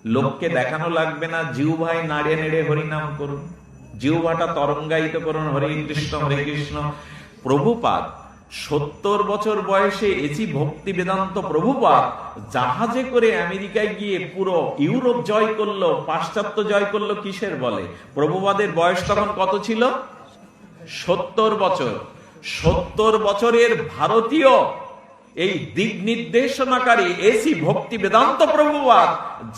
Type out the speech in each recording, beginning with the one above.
লোককে দেখানো লাগবে না, জিহ্বায় নাড়ে নেড়ে হরিনাম করুন, জিহ্বাটা তরঙ্গায়িত করুন, হরে কৃষ্ণ হরে কৃষ্ণ। প্রভুপাদ 70 বছর বয়সে এসি ভক্তি বেদান্ত প্রভুপাদ জাহাজে করে আমেরিকায় গিয়ে পুরো ইউরোপ জয় করলো, পাশ্চাত্য জয় করলো কিসের বলে? প্রভুপাদের বয়স তখন কত ছিল? 70 বছর। 70 বছরের ভারতীয় এই দিক নির্দেশনাকারী এসি ভক্তি বেদান্ত প্রভুপাদ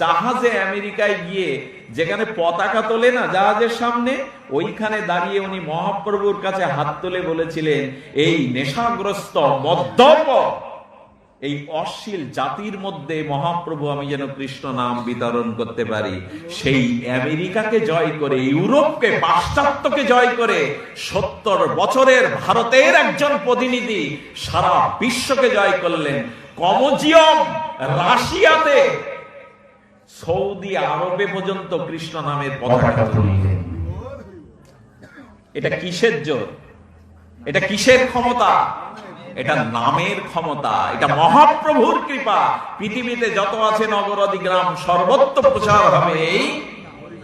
জাহাজে আমেরিকায় গিয়ে, যেখানে পতাকা তোলে না জাহাজের সামনে, ওইখানে দাঁড়িয়ে উনি মহাপ্রভুর কাছে হাত তুলে বলেছিলেন, এই নেশাগ্রস্ত মদ্যপ এই অশ্লীল জাতির মধ্যে মহাপ্রভু আমি যেন কৃষ্ণ নাম বিতরণ করতে পারি। সেই আমেরিকাকে জয় করে, ইউরোপকে, পাশ্চাত্যকে জয় করে 70 বছরের ভারতের একজন প্রতিনিধি সারা বিশ্বকে জয় করলেন। কমজিয়ম রাশিয়াতে, সৌদি আরবে পর্যন্ত কৃষ্ণ নামের পতাকা তুললেন। এটা কিসের জোর? এটা কিসের ক্ষমতা? এটা নামের ক্ষমতা, এটা মহাপ্রভুর কৃপা। পৃথিবীতে যত আছে নগরাদি গ্রাম, সর্বত্র প্রচার হবে এই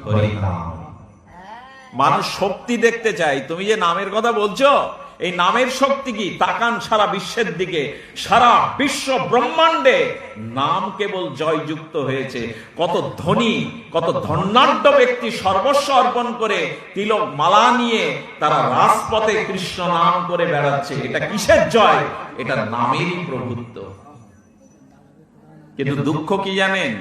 হরিনাম। মানুষ শক্তি দেখতে চায়, তুমি যে নামের কথা বলছো, এই নামের শক্তি কি? তাকান সারা বিশ্বের দিকে, সারা বিশ্ব ব্রহ্মাণ্ডে নাম কেবল জয়যুক্ত হয়েছে। কত ধনী, কত ধন্যাঢ্য ব্যক্তি সর্বস্ব অর্পণ করে তিলক মালা নিয়ে তারা রাজপথে কৃষ্ণ নাম করে বেড়াচ্ছে। এটা কিসের জয়? এটা নামেরই প্রভুত্ব। কিন্তু দুঃখ কি জানেন?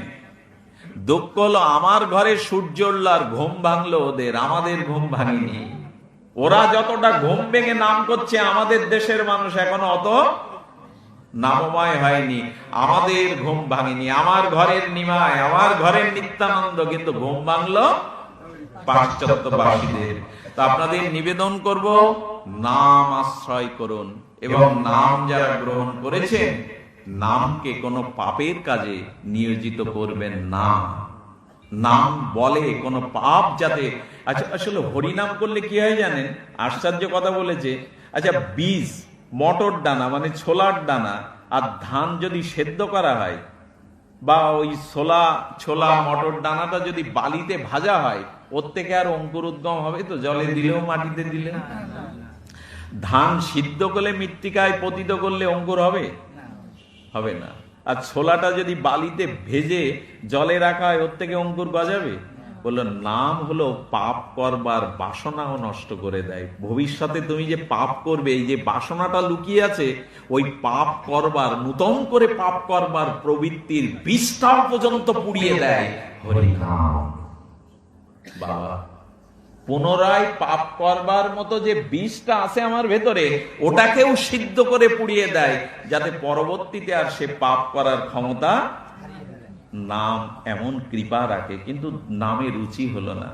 দুঃখ হলো আমার ঘরে সূর্য উঠল আর ঘুম ভাঙলো ওদের, আমাদের ঘুম ভাঙেনি। ওরা যতটা ঘুম ভেঙে নাম করছে, আমাদের দেশের মানুষ এখনো অত নামময় হয়নি। আমাদের ঘুম ভাঙেনি। আমার ঘরের নিমায়, আমার ঘরের নিত্যানন্দ, কিন্তু ঘুম ভাঙলো পাশ্চাত্যবাসীদের। তো আপনাদের নিবেদন করব, নাম আশ্রয় করুন, এবং নাম যারা গ্রহণ করেছেন, নামকে কোনো পাপের কাজে নিয়োজিত করবেন না। নাম বলে কোনো পাপ যাতে, আচ্ছা আসলে হরিনাম করলে কি হয় জানেন? আশ্চর্য কথা বলেছে। আচ্ছা, বীজ, মটর দানা মানে ছোলার দানা আর ধান যদি সেদ্ধ করা হয়, বা ওই ছোলা মটর দানাটা যদি বালিতে ভাজা হয়, ওর থেকে আর অঙ্কুর উদ্গম হবে? তো জলে দিলেও মাটিতে দিলে। ধান সিদ্ধ করলে, মৃত্তিকায় পতিত করলে অঙ্কুর হবে? হবে না। আর ছোলাটা যদি বালিতে ভেজে জলে রাখা হয়, ওর থেকে অঙ্কুর গজাবে? বললো নাম হলো পাপ করবার বাসনাও নষ্ট করে দেয়। ভবিষ্যতে তুমি যে পাপ করবে, এই যে বাসনাটা লুকিয়ে আছে, ওই পাপ করবার, নূতন করে পাপ করবার প্রবৃত্তির বীজটাও পর্যন্ত পুড়িয়ে দেয় হরিনাম। বাবা, পুনরায় পাপ করবার মতো যে বীজটা আছে আমার ভেতরে, ওটাকেও সিদ্ধ করে পুড়িয়ে দেয়, যাতে পরবর্তীতে আর সে পাপ করার ক্ষমতা। নাম এমন কৃপা রাখে, কিন্তু নামে রুচি হলো না।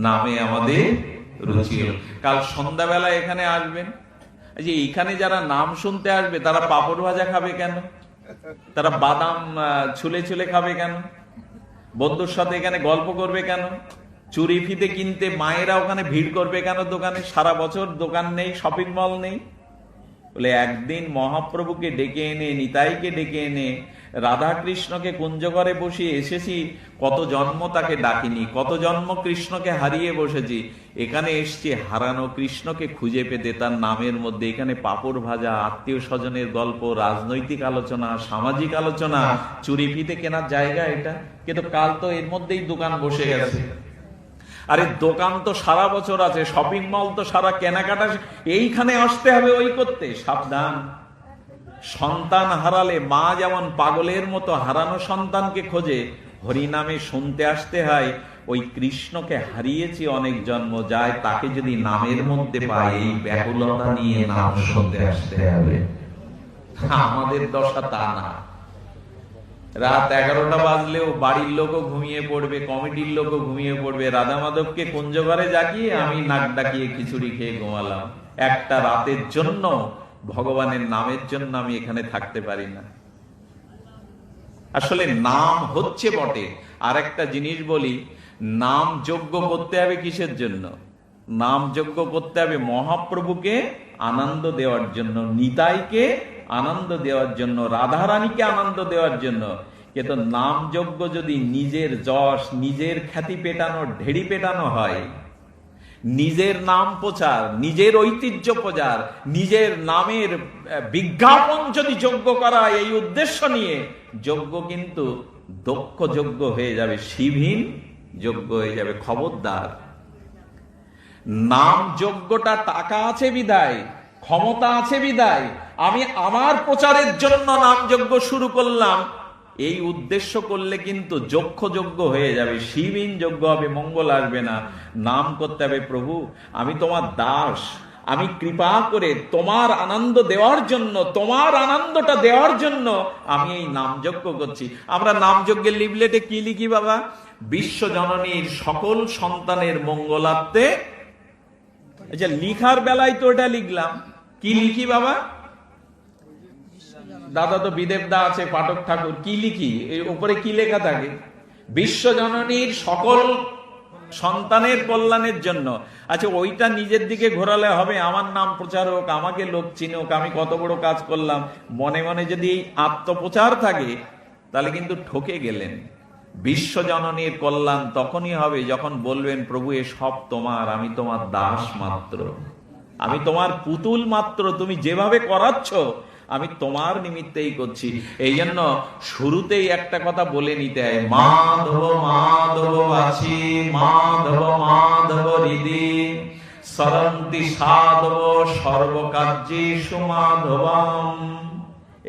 নামে আমাদের রুচি হলো। কাল সন্ধ্যাবেলা এখানে আসবেন, যে এখানে যারা নাম শুনতে আসবে তারা পাপড় ভাজা খাবে কেন? তারা বাদাম ছুলে ছুলে খাবে কেন? বন্ধুর সাথে এখানে গল্প করবে কেন? চুরি ফিতে কিনতে মায়েরা ওখানে ভিড় করবে কেন দোকানে? সারা বছর দোকান নেই, শপিং মল নেই। বলে একদিন মহাপ্রভুকে ডেকে এনে, নিতাইকে ডেকে এনে, রাধা কৃষ্ণকে কুঞ্জঘরে বসিয়ে এসেছি, কত জন্ম তাকে ডাকিনি, কত জন্ম কৃষ্ণকে হারিয়ে বসেছি, এখানে এসছি হারানো কৃষ্ণকে খুঁজে পেতে, তার নামের মধ্যে। এখানে পাপড় ভাজা, আত্মীয় স্বজনের গল্প, রাজনৈতিক আলোচনা, সামাজিক আলোচনা, চুরি ফিতে কেনার জায়গা এটা। কিন্তু কাল তো এর মধ্যেই দোকান বসে গেছে। আরে দোকান তো সারা বছর আছে, শপিং মল তো সারা, কেনাকাটা এইখানে আসতে হবে ওই করতে। সাবধান, সন্তান হারালে মা যেমন পাগলের মতো হারানো সন্তানকে খোঁজে, হরিনামে শুনতে আসতে হয়। ওই কৃষ্ণকে হারিয়েছি অনেক জন্ম যায়, তাকে যদি নামের মধ্যে পাই, এই ব্যাকুলতা নিয়ে নাম শুনতে আসতে হবে। আমাদের দশা তা না। রাত 11টা বাজলেও বাড়ির লোকও ঘুমিয়ে পড়বে, কমিটির লোকও ঘুমিয়ে পড়বে। রাধা মাধবকে কুঞ্জঘরে জাগিয়ে আমি নাক ডাকিয়ে খিচুড়ি খেয়ে ঘুমালাম। একটা রাতের জন্য, ভগবানের নামের জন্য আমি এখানে থাকতে পারি না। আসলে নাম হচ্ছে বটে। আর একটা জিনিস বলি, নাম যজ্ঞ করতে হবে কিসের জন্য? নাম যজ্ঞ করতে হবে মহাপ্রভুকে আনন্দ দেওয়ার জন্য, নিতাইকে আনন্দ দেওয়ার জন্য, রাধারানীকে আনন্দ দেওয়ার জন্য। কিন্তু নাম যজ্ঞ যদি নিজের যশ, নিজের খ্যাতি পেটানো, ঢেড়ি পেটানো হয়, নিজের নাম প্রচার, নিজের ঐতিহ্য প্রচার, নিজের নামের বিজ্ঞাপন যদি যজ্ঞ করা হয় এই উদ্দেশ্য নিয়ে, যজ্ঞ কিন্তু দক্ষ যজ্ঞ হয়ে যাবে, শিবহীন যজ্ঞ হয়ে যাবে। খবরদার। নাম যজ্ঞটা টাকা আছে বিদায়, ক্ষমতা আছে বিদায় আমি আমার প্রচারের জন্য নাম যজ্ঞ শুরু করলাম, এই উদ্দেশ্য করলে কিন্তু যক্ষ যজ্ঞ হয়ে যাবে, শিবহীন যজ্ঞ হবে, মঙ্গল আসবে না। নাম করতে হবে, প্রভু আমি তোমার দাস, আমি কৃপা করে তোমার আনন্দ দেওয়ার জন্য, তোমার আনন্দটা দেওয়ার জন্য আমি এই নাম যজ্ঞ করছি। আমরা নাম যজ্ঞের লিফলেটে কি লিখি বাবা? বিশ্ব জননীর সকল সন্তানের মঙ্গলার্থে। আচ্ছা, লিখার বেলায় তো এটা লিখলাম, কি লিখি বাবা? দাদা তো বিদেব দা আছে, পাঠক ঠাকুর, কি লিখি? এর উপরে কি লেখা থাকে? বিশ্ব জননীর সকল সন্তানের কল্যাণের জন্য। আচ্ছা, ওইটা নিজের দিকে ঘোরালে হবে? আমার নাম প্রচার হোক, আমাকে লোক চিনুক, আমি কত বড় কাজ করলাম, মনে মনে যদি এই আত্মপ্রচার থাকে তাহলে কিন্তু ঠকে গেলেন। বিশ্ব জননীর কল্যাণ তখনই হবে যখন বলবেন, প্রভু এ সব তোমার, আমি তোমার দাস মাত্র, আমি তোমার পুতুল মাত্র, তুমি যেভাবে করাচ্ছ আমি তোমার নিমিত্তেই করছি। এই জন্য শুরুতেই একটা কথা বলে নিতে হয়, মাধব মাধব আছি, মাধব মাধব হৃদি, সরন্তি সাধব সর্বকার্যেষু মাধবম।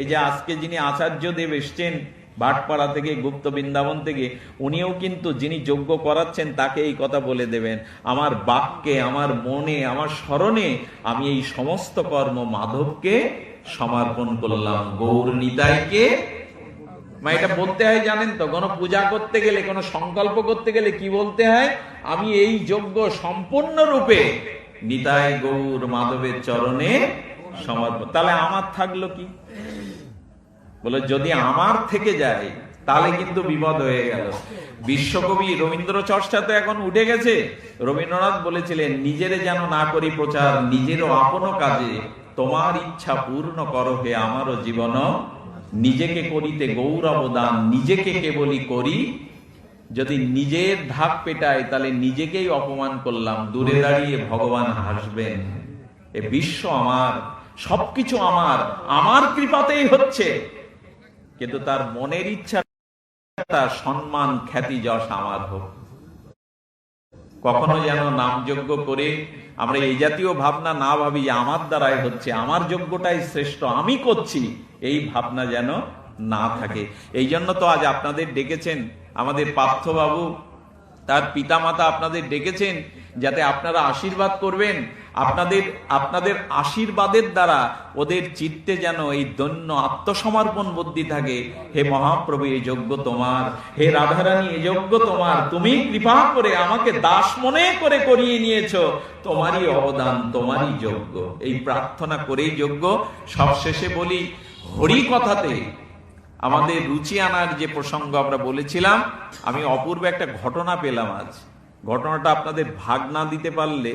এই যে আজকে যিনি আচার্য দেব এসছেন ভাটপাড়া থেকে, গুপ্ত বৃন্দাবন থেকে, উনিও কিন্তু যিনি যজ্ঞ করাচ্ছেন তাকে এই কথা বলে দেবেন, আমার বাক্যে, আমার মনে, আমার স্মরণে আমি এই সমস্ত কর্ম মাধবকে সমর্পণ করলাম, গৌর নিতাইকে। এটা বলতে হয় জানেন তো, কোনো পূজা করতে গেলে, কোনো সংকল্প করতে গেলে কি বলতে হয়? আমি এই যজ্ঞ সম্পূর্ণরূপে নিতাই গৌর মাধবের চরণে সমর্পণ। তাহলে আমার থাকলো কি? বলে যদি আমার থেকে যায় তাহলে কিন্তু বিপদ হয়ে গেল। বিশ্বকবি রবীন্দ্র চর্চা তো এখন উঠে গেছে। রবীন্দ্রনাথ বলেছিলেন, নিজেরে যেন না করি প্রচার, নিজেরও আপন কাজে তোমার ইচ্ছা পূর্ণ করো হে আমারও জীবন, নিজেকে করিতে গৌরব দান, নিজেকে কেবলই করি। যদি নিজের ঢাক পেটায় তাহলে নিজেকেই অপমান করলাম, দূরে দাঁড়িয়ে ভগবান হাসবেন। এ বিশ্ব আমার, সবকিছু আমার, আমার কৃপাতেই হচ্ছে, কিন্তু তার মনের ইচ্ছা সম্মান খ্যাতি যশ আমার হোক। কখনো যেন নামযজ্ঞ করে আমরা এই জাতীয় ভাবনা না ভাবি যে আমার দ্বারাই হচ্ছে, আমার যজ্ঞটাই শ্রেষ্ঠ, আমি করছি, এই ভাবনা যেন না থাকে। এই জন্য তো আজ আপনাদের ডেকেছেন আমাদের পার্থবাবু, তার পিতামাতা আপনাদের ডেকেছেন যাতে আপনারা আশীর্বাদ করবেন। আপনাদের আশীর্বাদের দ্বারা ওদের চিত্তে যেন এই দৈন্য আত্মসমর্পণ বুদ্ধি থাকে। হে মহাপ্রভু এই যজ্ঞ তোমার, হে রাধারানী এই যজ্ঞ তোমার, তুমি কৃপা করে আমাকে দাস মনে করে করিয়ে নিয়েছো, তোমারই অবদান, তোমারই যজ্ঞ। এই প্রার্থনা করেই যজ্ঞ। সবশেষে বলি, হরি কথাতে আমাদের রুচি আনার যে প্রসঙ্গ আমরা বলেছিলাম, আমি অপূর্ব একটা ঘটনা পেলাম আজ। ঘটনাটা আপনাদের ভাগ না দিতে পারলে,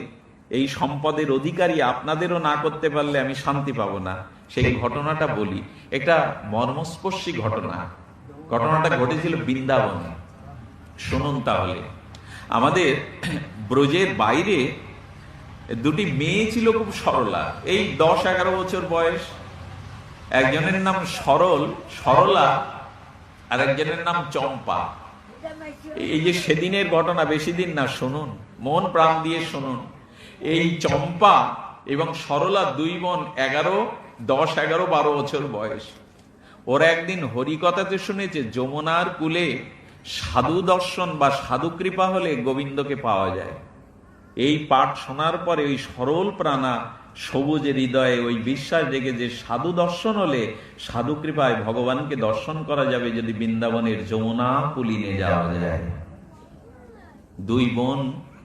এই সম্পদের অধিকারী আপনাদেরও না করতে পারলে আমি শান্তি পাবো না। সেই ঘটনাটা বলি, একটা মর্মস্পর্শী ঘটনা। ঘটনাটা ঘটেছিল বৃন্দাবনে। শুনুন তাহলে। আমাদের ব্রজের বাইরে দুটি মেয়ে ছিল খুব সরলা, এই 10-11 বছর বয়স। একজনের নাম সরলা, আর একজনের নাম চম্পা। এই যে সেদিনের ঘটনা, বেশি দিন না, শুনুন, মন প্রাণ দিয়ে শুনুন। এই চম্পা এবং সরলা দুই বোন 10, 11, 12 বছর বয়স। ওরা একদিন হরিকথাতে শুনেছে যমুনার কূলে সাধু দর্শন বা সাধু কৃপা হলে গোবিন্দকে পাওয়া যায়। এই পাঠ শোনার পরে ওই সরল প্রাণা সবুজের হৃদয়ে ওই বিশ্বাস জেগে যে সাধু দর্শন হলে, সাধু কৃপায় ভগবানকে দর্শন করা যাবে যদি বৃন্দাবনের যমুনা কুলিনে যাওয়া যায়। দুই বোন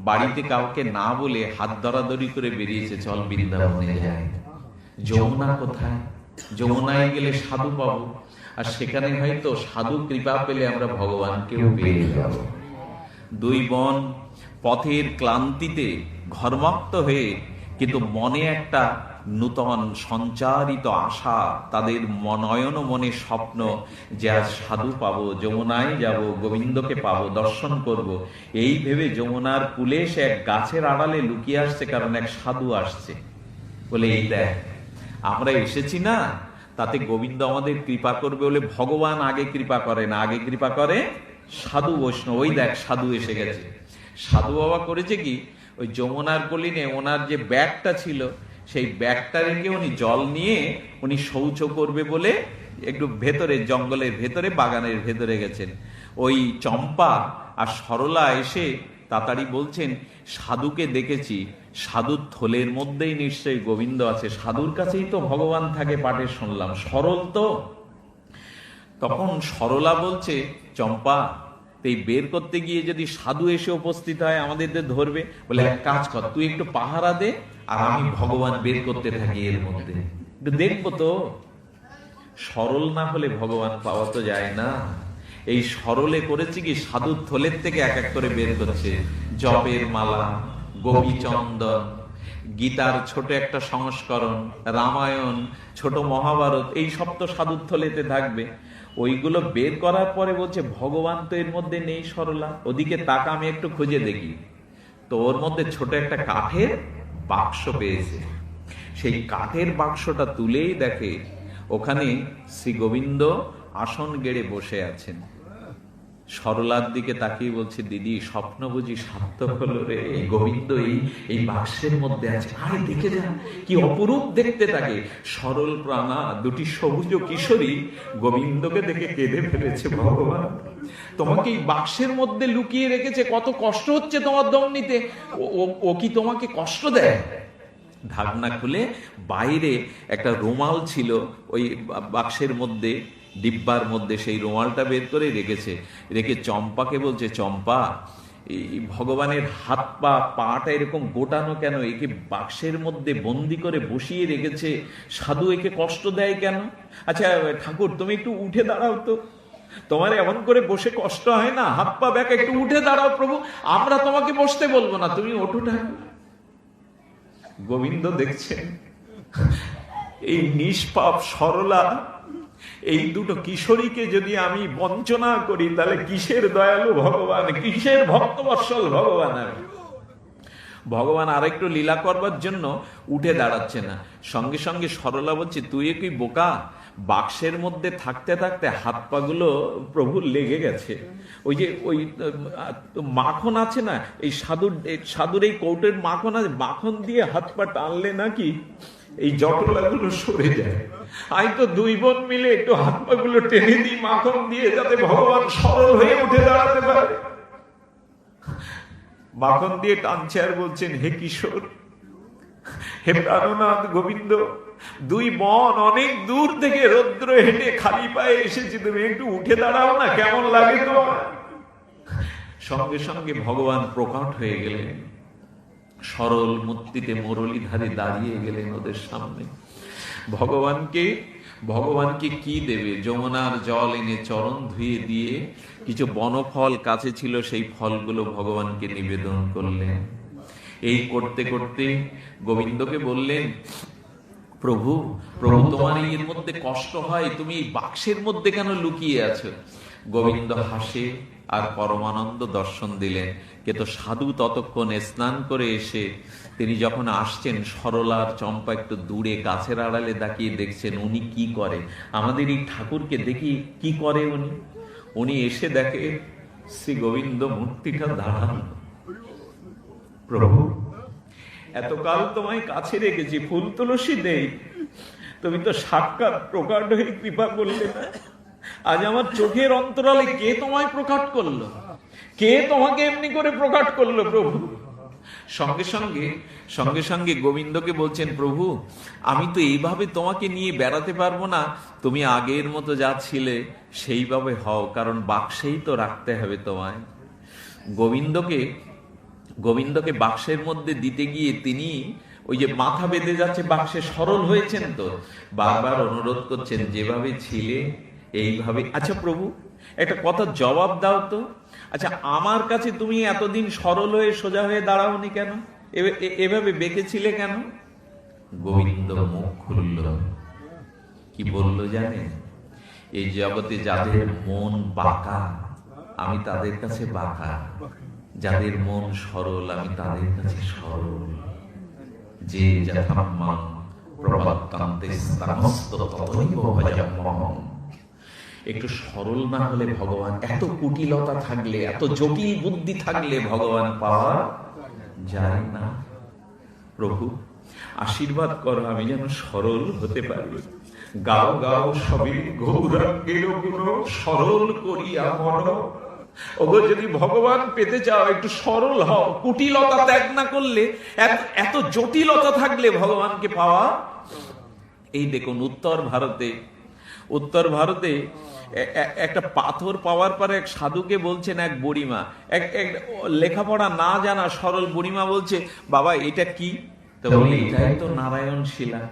বাড়িতে কাউকে না বলে হাত ধরাধরি করে বেরিয়েছে, চল বৃন্দাবনে যাই। যমুনা কোথায়? যমুনায় গেলে সাধু পাবো, আর সেখানে হয়তো সাধু কৃপা পেলে আমরা ভগবানকেও পেয়ে যাব। দুই বোন পথের ক্লান্তিতে ঘর্মাক্ত হয়ে, কিন্তু মনে একটা নূতন সঞ্চারিত আশা, তাদের নয়ন মনে স্বপ্ন যে আজ সাধু পাবো, যমুনায় যাব, গোবিন্দকে পাবো, দর্শন করব। এই ভেবে যমুনার কূলে সে এক গাছের আড়ালে লুকিয়ে আসছে, কারণ এক সাধু আসছে বলে, এই দেখ আমরা এসেছি না, তাতে গোবিন্দ আমাদের কৃপা করবে বলে ভগবান আগে কৃপা করে না, আগে কৃপা করে সাধু বৈষ্ণব। ওই দেখ সাধু এসে গেছে। সাধু বাবা করেছে কি, ওই যমুনার কলিনে ওনার যে ব্যাগটা ছিল, সেই ব্যাগটা রেখে উনি জল নিয়ে উনি শৌচ করবে বলে একটু ভেতরে, জঙ্গলের ভেতরে, বাগানের ভেতরে গেছেন। ওই চম্পা আর সরলা এসে তাড়াতাড়ি বলছেন, সাধুকে দেখেছি, সাধুর থলের মধ্যেই নিশ্চয়ই গোবিন্দ আছে, সাধুর কাছেই তো ভগবান থাকে, পাঠে শুনলাম, সরল তো। তখন সরলা বলছে, চম্পা এই বের করতে গিয়ে যদি সাধু এসে উপস্থিত হয় আমাদের ধরবে, বলে এক কাজ কর, তুই একটু পাহারা দে আর আমি ভগবান বের করতে থাকি এর মধ্যে, একটু দেখবো তো। সরল না হলে ভগবান পাওয়া তো যায় না। এই সরলে করেছে কি, সাধুর থলের থেকে এক এক করে বের করছে জপের মালা, গোপীচন্দন, গীতার ছোট একটা সংস্করণ, রামায়ণ, ছোট মহাভারত, এই সব তো সাধুর থলেতে থাকবে। ওইগুলো বের করার পরে বলছে, ভগবান তো এর মধ্যে নেই সরলা, ওদিকে তাকা, আমি একটু খুঁজে দেখি। তো ওর মধ্যে ছোট একটা কাঠের বাক্স পেয়েছে। সেই কাঠের বাক্সটা তুলেই দেখে ওখানে শ্রী গোবিন্দ আসন গেড়ে বসে আছেন। সরলার দিকে তাকিয়ে বলছে, দিদি স্বপ্ন বুঝি সার্থক হলো রে, এই গোবিন্দ এই বাক্সের মধ্যে আছে, আরে দেখে যা কি অপরূপ দেখতে থাকে। সরল প্রাণা দুটি সবুজ কিশোরী গোবিন্দকে দেখে কেঁদে ফেলেছে, ভগবান তোমাকে এই বাক্সের মধ্যে লুকিয়ে রেখেছে, কত কষ্ট হচ্ছে তোমার দম নিতে, ও কি তোমাকে কষ্ট দেয়? ঢাকনা খুলে বাইরে একটা রুমাল ছিল ওই বাক্সের মধ্যে, ডিব্বার মধ্যে, সেই রুমালটা বের করে রেখেছে। রেখে চম্পাকে বলছে, চম্পা এই ভগবানের হাত পা পাটা এরকম গোটানো কেন, একে বাক্সের মধ্যে বন্দি করে বসিয়ে রেখেছে, সাধু একে কষ্ট দেয় কেন? আচ্ছা ঠাকুর তুমি একটু উঠে দাঁড়াও তো, তোমার এমন করে বসে কষ্ট হয় না, হাত পা ব্যাক, একটু উঠে দাঁড়াও প্রভু, আমরা তোমাকে বসতে বলবো না, তুমি ওঠো ঠাকুর। গোবিন্দ দেখছেন এই নিষ্পাপ সরলা, এই দুটো কিশোরীকে যদি আমি বঞ্চনা করি, তাহলে কিসের দয়ালু ভগবান, কিসের ভক্তবৎসল ভগবান। ভগবান আরেকটু লীলা করবার জন্য উঠে দাঁড়াচ্ছে না। সঙ্গে সঙ্গে সরলা বলছে, তুই কি বোকা, বাক্সের মধ্যে থাকতে থাকতে হাত পা গুলো প্রভুর লেগে গেছে। ওই যে ওই মাখন আছে না, এই সাধুর এই কৌটের মাখন আছে, মাখন দিয়ে হাত পা টানলে নাকি এই জটলাগুলো সরে যায়। আমি তো দুই বোন মিলে একটু হাত পা গুলো টেনে দিই মাখন দিয়ে, যাতে ভগবান সরল হয়ে উঠে দাঁড়াতে পারে। মাখন দিয়ে টানছে আর বলছেন, হে কিশোর, হে প্রাণনাথ গোবিন্দ, দুই বোন অনেক দূর থেকে রৌদ্র হেঁটে খালি পায়ে এসেছি, তুমি একটু উঠে দাঁড়াও না, কেমন লাগে তোমার? সঙ্গে সঙ্গে ভগবান প্রকট হয়ে গেলেন, সরল মূর্তিতে মুরলীধারী দাঁড়িয়ে গেলেন ওদের সামনে। ভগবানকে কি দেবে? যমুনার জল এনে চরণ ধুয়ে দিয়ে কিছু বনফল কাছে ছিল, সেই ফলগুলো ভগবানকে নিবেদন করলেন। এই করতে করতে গোবিন্দকে বললেন, প্রভু তোমার এর মধ্যে কষ্ট হয়, তুমি এই বাক্সের মধ্যে কেন লুকিয়ে আছো? গোবিন্দ হাসে আর পরমানন্দ দর্শন দিলেন। কিন্তু সাধু ততক্ষণ স্নান করে এসে তিনি যখন আসছেন, সরলার চম্পা একটু দূরে গাছের আড়ালে তাকিয়ে দেখছেন উনি কি করে। আমাদের এই ঠাকুরকে দেখি কি করে উনি এসে দেখে শ্রী গোবিন্দ মূর্তিটা দাঁড়ানো। প্রভু এতকাল তোমায় কাছে রেখেছি, ফুল তুলসী দেই, তুমি তো সাক্ষাৎ প্রকাট হয়ে কৃপা করলে না। আজ আমার চোখের অন্তরালে কে তোমায় প্রকাট করলো? কে তোমাকে এমনি করে প্রকাট করলো প্রভু? সঙ্গে সঙ্গে গোবিন্দকে বলছেন, প্রভু আমি তো এইভাবে তোমাকে নিয়ে বেড়াতে পারবো না, তুমি আগের মতো যা ছিলে সেইভাবে হও, কারণ বাক্সেই তো রাখতে হবে তোমায়। গোবিন্দকে বাক্সের মধ্যে দিতে গিয়ে তিনি ওই যে মাথা বেঁধে যাচ্ছে বাক্সে, সরল হয়েছেন তো, বারবার অনুরোধ করছেন, যেভাবে ছিলে এইভাবে। আচ্ছা প্রভু একটা কথা জবাব দাও তো, আচ্ছা আমার কাছে তুমি এতদিন সরল হয়ে সোজা হয়ে দাঁড়াওনি কেন? এভাবে বেঁকেছিলে কেন? গোবিন্দ মুখ খুলল, কি বলল জানেন? এই জগতে যাদের মন বাঁকা আমি তাদের কাছে বাঁকা, যাদের মন সরল আমি তাদের কাছে সরল। যে যথাম্মাং প্রপদ্যন্তেস্তামস্ত ততৈব ভজাম্যহং। একটু সরল না হলে ভগবান, এত কুটিলতা থাকলে, এত জটিল বুদ্ধি থাকলে ভগবান পাওয়া যায় না। প্রভু আশীর্বাদ করো আমি যেন সরল হতে পারি। গাও গাও সবে গৌরাঙ্গের গুণ, সরল করিয়া মন। ওগো যদি ভগবান পেতে চাও একটু সরল হও, কুটিলতা ত্যাগ না করলে, এত জটিলতা থাকলে ভগবানকে পাওয়া। এই দেখুন উত্তর ভারতে একটা পাথর পাওয়ার পরে এক সাধুকে বলছেন এক বুড়িমা, এক লেখাপড়া না জানা সরল বুড়িমা বলছে, বাবা এটা কি? তো বলে এটাই তো নারায়ণ শিলা,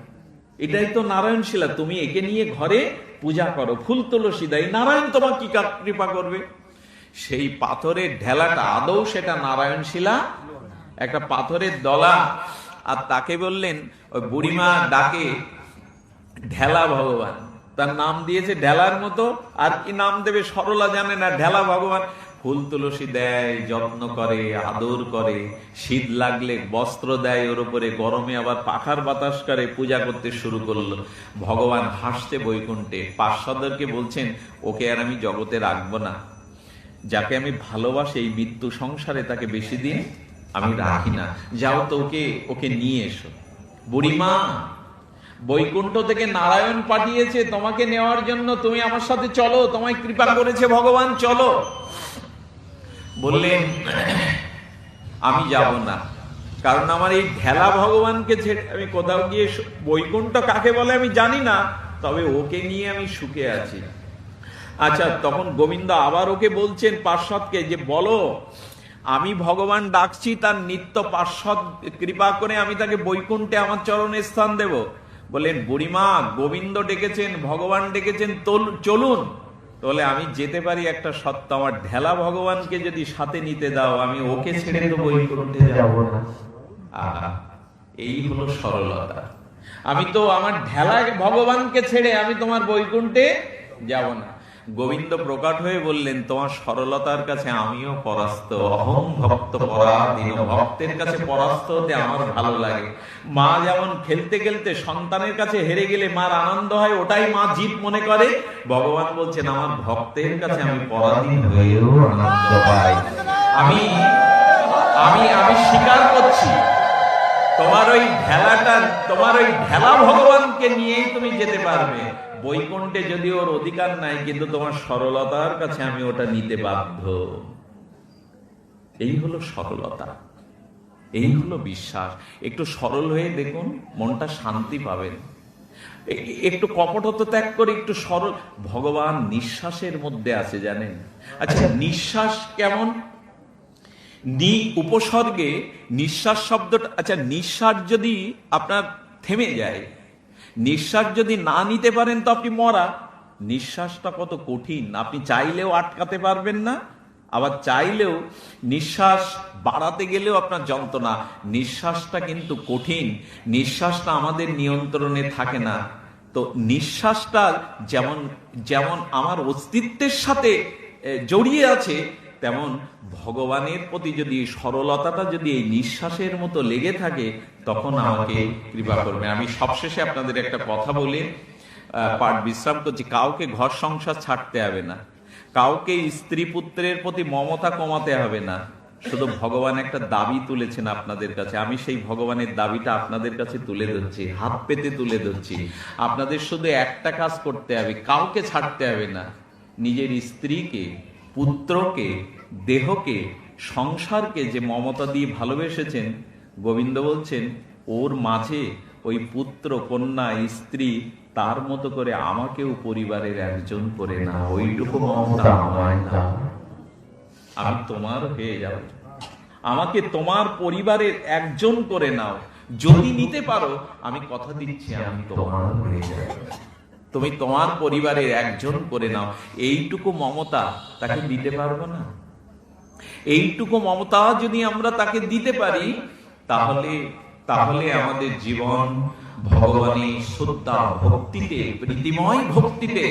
এটাই তো নারায়ণ শিলা, তুমি একে নিয়ে ঘরে পূজা করো, ফুল তুলসী দেয়, নারায়ণ তোমার কি কৃপা করবে। সেই পাথরের ঢেলাটা আদৌ সেটা নারায়ণ শিলা, একটা পাথরের দলা। আর তাকে বললেন, ওই বুড়িমা ডাকে ঢেলা ভগবান, তার নাম দিয়েছে ঢেলার মতো। আর কি নাম দেবে সরলা জানে না, ঢেলা ভগবান। ফুল তুলসী দেয়, যত্ন করে, আদর করে, শীত লাগলে বস্ত্র দেয় ওর উপরে, গরমে আবার পাখার বাতাস করে, পূজা করতে শুরু করলো। ভগবান হাসতে বৈকুণ্ঠে, পার্শ্বদেরকে বলছেন, ওকে আর আমি জগতে রাখবো না, যাকে আমি ভালোবাসি এই মৃত্যু সংসারে তাকে বেশি দিন আমি রাখি না, যাও তো ওকে নিয়ে এসো। বুড়িমা, বৈকুণ্ঠ থেকে নারায়ণ পাঠিয়েছে তোমাকে নেওয়ার জন্য, তুমি আমার সাথে চলো, তোমায় কৃপা করেছে ভগবান, চলো। বললেন আমি যাব না, কারণ আমার এই ঢেলা ভগবানকে ছেড়ে আমি কোথাও গিয়ে, বৈকুণ্ঠ কাকে বলে আমি জানি না, তবে ওকে নিয়ে আমি সুখে আছি। আচ্ছা, তখন গোবিন্দ আবার ওকে বলছেন পার্শ্বদকে, যে বলো আমি ভগবান ডাকছি, তার নিত্য পার্শ্বদ কৃপা করে আমি তাকে বৈকুণ্ঠে আমার চরণে স্থান দেব। বলেন বুড়িমা, গোবিন্দ ডেকেছেন, ভগবান ডেকেছেন, চলুন। তাহলে আমি যেতে পারি একটা সত্য, আমার ঢেলা ভগবানকে যদি সাথে নিতে দাও, আমি ওকে ছেড়ে তো বৈকুণ্ঠে যাব না। এই হলো সরলতা। আমি তো আমার ঢেলা ভগবানকে ছেড়ে আমি তোমার বৈকুণ্ঠে যাব না। গোবিন্দ প্রকট হয়ে বললেন, তোমার সরলতার কাছে আমিও পরাস্ত। অহং ভক্ত পরাধীন, ভক্তের কাছে পরাস্ত হতে আমার ভালো লাগে। মা যেমন খেলতে খেলতে সন্তানের কাছে হেরে গেলে মার আনন্দ হয়, ওটাই মা জিত মনে করে, ভগবান বলছেন আমার ভক্তের কাছে আমি পরাধীন হয়েও আনন্দ পাই। আমি আমি আমি স্বীকার করছি, তোমার ওই ঢেলা ভগবানকে নিয়েই তুমি যেতে পারবে বৈকুণ্ঠে, যদি ওর অধিকার নাই, কিন্তু তোমার সরলতার কাছে আমি ওটা নিতে বাধ্য। এই হলো সরলতা, এই হলো বিশ্বাস। একটু সরল হয়ে দেখুন, মনটা শান্তি পাবেন। একটু কপটতা ত্যাগ করে একটু সরল। ভগবান নিঃশ্বাসের মধ্যে আছে জানেন। আচ্ছা, নিঃশ্বাস কেমন? উপসর্গে নিঃশ্বাস শব্দটা, আচ্ছা নিঃশ্বাস যদি আপনার থেমে যায়, নিঃশ্বাস যদি না নিতে পারেন তো আপনি মরা। নিঃশ্বাসটা কত কঠিন, আপনি চাইলেও আটকাতে পারবেন না, আবার চাইলেও নিঃশ্বাস বাড়াতে গেলেও আপনার যন্ত্রণা। নিঃশ্বাসটা কিন্তু কঠিন, নিঃশ্বাসটা আমাদের নিয়ন্ত্রণে থাকে না। তো নিঃশ্বাসটা যেমন যেমন আমার অস্তিত্বের সাথে জড়িয়ে আছে, তেমন ভগবানের প্রতি যদি সরলতাটা যদি এই নিঃশ্বাসের মতো লেগে থাকে, তখন আমাকে কৃপা করবে। আমি সবশেষে আপনাদের একটা কথা বলে পাঠ বিশ্রাম করছি। কাউকে ঘর সংসার ছাড়তে হবে না, কাউকে স্ত্রী পুত্রের প্রতি মমতা কমাতে হবে না। শুধু ভগবান একটা দাবি তুলেছেন আপনাদের কাছে, আমি সেই ভগবানের দাবিটা আপনাদের কাছে তুলে ধরছি, হাত পেতে তুলে ধরছি। আপনাদের শুধু একটা কাজ করতে হবে, কাউকে ছাড়তে হবে না। নিজের স্ত্রীকে, পুত্রকে, দেহকে, সংসারকে যে মমতা দিয়ে ভালোবেসেছেন, গোবিন্দ বলছেন ওর মাঝে ওই পুত্র, কন্যা, স্ত্রী, তার মতো করে আমাকেও পরিবারের একজন করে না, ওইটুকু মমতা আমায় দাও, আমি তোমার হয়ে যাব, আমাকে তোমার পরিবারের একজন করে নাও। যদি নিতে পারো, আমি কথা দিচ্ছি আমি তোমার হয়ে যাব, তুমি তোমার পরিবারের একজন করে নাও। এইটুকু মমতা তাকে দিতে পারবো না? এইটুকু মমতা যদি আমরা তাকে দিতে পারি, তাহলে তাহলে আমাদের জীবন ভগবানের শ্রদ্ধা ভক্তিতে, প্রীতিময় ভক্তিতে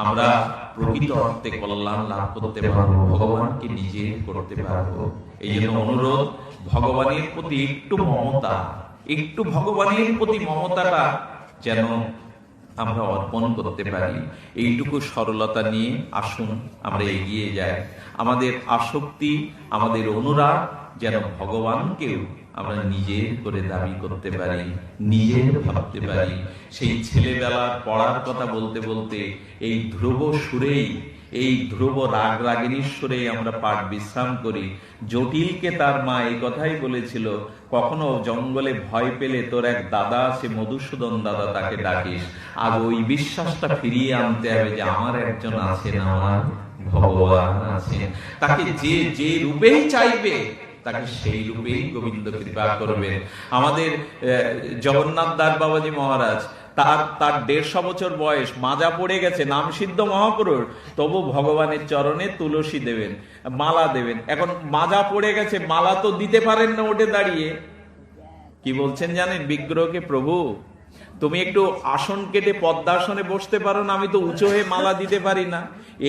আমরা প্রকৃত অর্থে কল্যাণ লাভ করতে পারবো, ভগবানকে নিজে করতে পারবো। এই জন্য অনুরোধ, ভগবানের প্রতি একটু মমতা, একটু ভগবানের প্রতি মমতাটা যেন আমরা অর্পণ করতে পারি। এইটুকু সরলতা নিয়ে আসুন আমরা এগিয়ে যাই। আমাদের আসক্তি, আমাদের অনুরাগ যেন ভগবানকেও আমরা নিজের করে দাবি করতে পারি, নিজের ভাবতে পারি। সেই ছেলেবেলার পড়ার কথা বলতে বলতে এই ধ্রুব সুরেই, এই ধ্রুব রাগ রাগিনীর সুরেই আমরা পাঠ বিশ্রাম করি। জটিলকে তার মা এই কথাই বলেছিল, কখনো জঙ্গলে ভয় পেলে তোর এক দাদা আছে মধুসূদন দাদা, তাকে ডাকিস। আজ ওই বিশ্বাসটা ফিরিয়ে আনতে হবে যে আমার একজন আছেন, আমার ভগবান আছেন। তাকে যে যে রূপেই চাইবে তাকে সেই রূপেই গোবিন্দ কৃপা করবেন। আমাদের জগন্নাথ দাস বাবাজি মহারাজ, তার 150 বছর বয়স, মাজা পড়ে গেছে, নাম সিদ্ধ মহাপুরুষ, তবু ভগবানের চরণে তুলসী দেবেন, মালা দেবেন। এখন মাজা পড়ে গেছে, মালা তো দিতে পারেন না উঠে দাঁড়িয়ে। কি বলছেন জানেন বিগ্রহকে? প্রভু তুমি একটু আসন কেটে পদ্মাসনে বসতে পারো না, আমি তো উঁচু হয়ে মালা দিতে পারি না।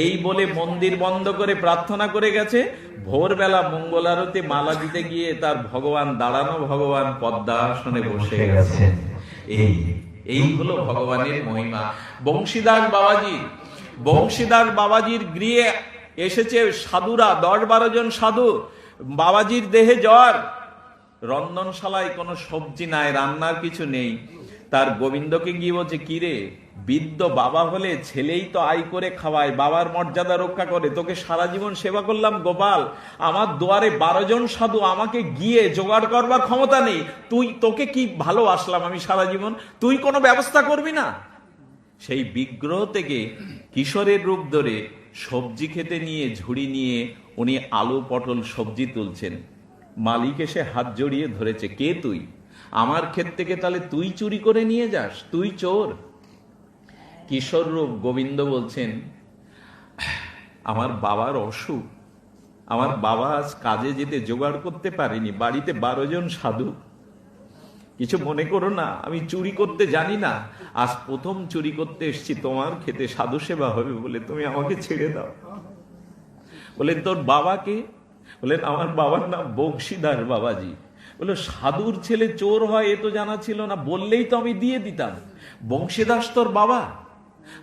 এই বলে মন্দির বন্ধ করে প্রার্থনা করে গেছে। ভোরবেলা মঙ্গল আরতি মালা দিতে গিয়ে তার ভগবান দাঁড়ানো ভগবান পদ্মাসনে বসে গেছে। এই হলো ভগবানের মহিমা। বংশীদাস বাবাজির গৃহে এসেছে সাধুরা, 10-12 জন সাধু। বাবাজির দেহে জ্বর, রন্ধনশালায় কোনো সবজি নাই, রান্নার কিছু নেই। তার গোবিন্দকে গিয়ে বলছে, কিরে বৃদ্ধ বাবা হলে ছেলেই তো আয় করে খাওয়ায়, বাবার মর্যাদা রক্ষা করে, তোকে সারা জীবন সেবা করলাম গোপাল, আমার দুয়ারে 12 জন সাধু, আমাকে গিয়ে জোগাড় করবার ক্ষমতা নেই, তোকে কি ভালোবাসলাম আমি সারা জীবন, তুই কোনো ব্যবস্থা করবি না? সেই বিগ্রহ থেকে কিশোরের রূপ ধরে সবজি খেতে নিয়ে ঝুড়ি নিয়ে উনি আলু পটল সবজি তুলছেন। মালিক এসে হাত জড়িয়ে ধরেছে, কে তুই? আমার ক্ষেত থেকে তাহলে তুই চুরি করে নিয়ে যাস? তুই চোর? কিশোর রূপ গোবিন্দ বলছেন, আমার বাবার অসুখ, আমার বাবা আজ কাজে যেতে জোগাড় করতে পারেনি, বাড়িতে 12 জন সাধু, কিছু মনে করো না, আমি চুরি করতে জানি না, আজ প্রথম চুরি করতে এসেছি, তোমার খেতে সাধু সেবা হবে বলে তুমি আমাকে ছেড়ে দাও। বলেন, তোর বাবাকে? বলেন, আমার বাবার নাম বংশীদাস বাবাজি। বলে, সাধুর ছেলে চোর হয় এ তো জানা ছিল না, বললেই তো আমি দিয়ে দিতাম। বংশীদাস তোর বাবা?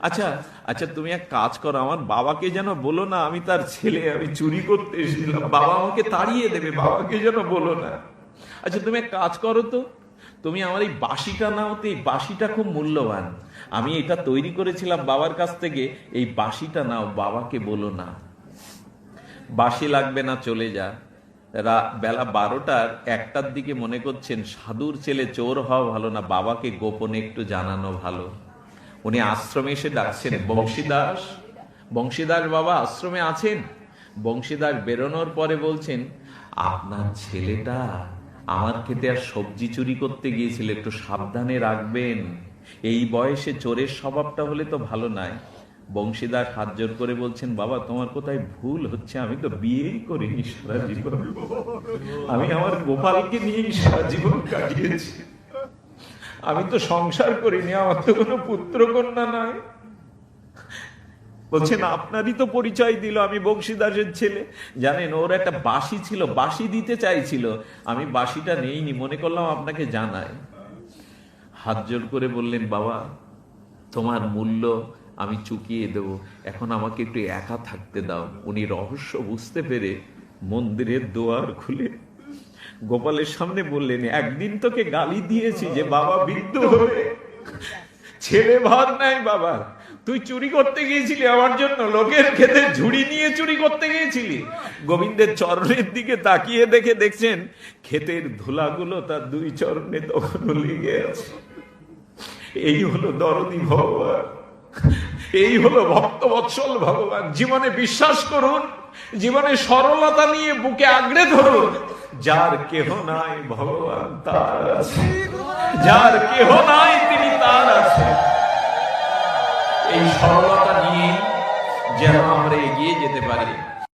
আচ্ছা আচ্ছা, তুমি এক কাজ করো, আমার বাবাকে যেন বলো না আমি তার ছেলে, আমি চুরি করতে এসেছিলাম, বাবা আমাকে তাড়িয়ে দেবে, বাবাকে যেন বলো না। আচ্ছা তুমি এক কাজ করো তো, তুমি আমার এই বাঁশিটা নাও তো, এই বাঁশিটা খুব মূল্যবান, আমি এটা তৈরি করেছিলাম বাবার কাছ থেকে, এই বাঁশিটা নাও, বাবাকে বলো না। বাঁশি লাগবে না, চলে যা। বেলা 12টার 1টার দিকে মনে করছেন সাধুর ছেলে চোর হওয়া ভালো না, বাবাকে গোপনে একটু জানানো ভালো। উনি আশ্রমে এসে ডাকছেন, বংশীদাস বাবা আশ্রমে আছেন? বংশীদাস বেরোনোর পরে বলছেন, আপনার ছেলেটা আমার খেতে আর সবজি চুরি করতে গিয়েছিল, একটু সাবধানে রাখবেন, এই বয়সে চোরের স্বভাবটা হলে তো ভালো নয়। বংশীদাস হাত জোর করে বলছেন, বাবা তোমার কোথায় ভুল হচ্ছে, আমি তো বিয়েই করিনি সারা জীবন, আমি আমার গোপালকে নিয়েই সারা জীবন কাটিয়েছি, আমি তো সংসার করিনি, আমার তো কোনো পুত্র কন্যা নাই। বলছেন, আপনারই তো পরিচয় দিল আমি বংশীদাসের ছেলে। জানেন, ওর একটা বাঁশি ছিল, বাঁশি দিতে চাইছিল, আমি বাঁশিটা নেইনি, মনে করলাম আপনাকে জানাই। হাত জোর করে বললেন, বাবা তোমার মূল্য আমি চুকিয়ে দেব, এখন আমাকে একটু একা থাকতে দাও। উনি রহস্য বুঝতে পেরে মন্দিরের দুয়ার খুলে গোপালের সামনে বললেন, একদিন তোকে গালি দিয়েছি যে বাবা বৃদ্ধ হবে, ছেলে ভার নাই বাবার, তুই চুরি করতে গিয়েছিলি আমার জন্য, লোকের খেতে ঝুড়ি নিয়ে চুরি করতে গিয়েছিলি। গোবিন্দের চরণের দিকে তাকিয়ে দেখছেন ক্ষেতের ধুলাগুলো তার 2 চরণে তখনও লেগে আছে। এই হলো দরদি ভগবান, এই হলো ভক্তবৎসল ভগবান। জীবনে বিশ্বাস করুন, জীবনে সরলতা নিয়ে বুকে আঁকড়ে ধরুন, যার কেহ নাই ভগবান তার আছে, যার কেহ নাই তিনি তার আছে। এই সরলতা নিয়ে যেন আমরা এগিয়ে যেতে পারি।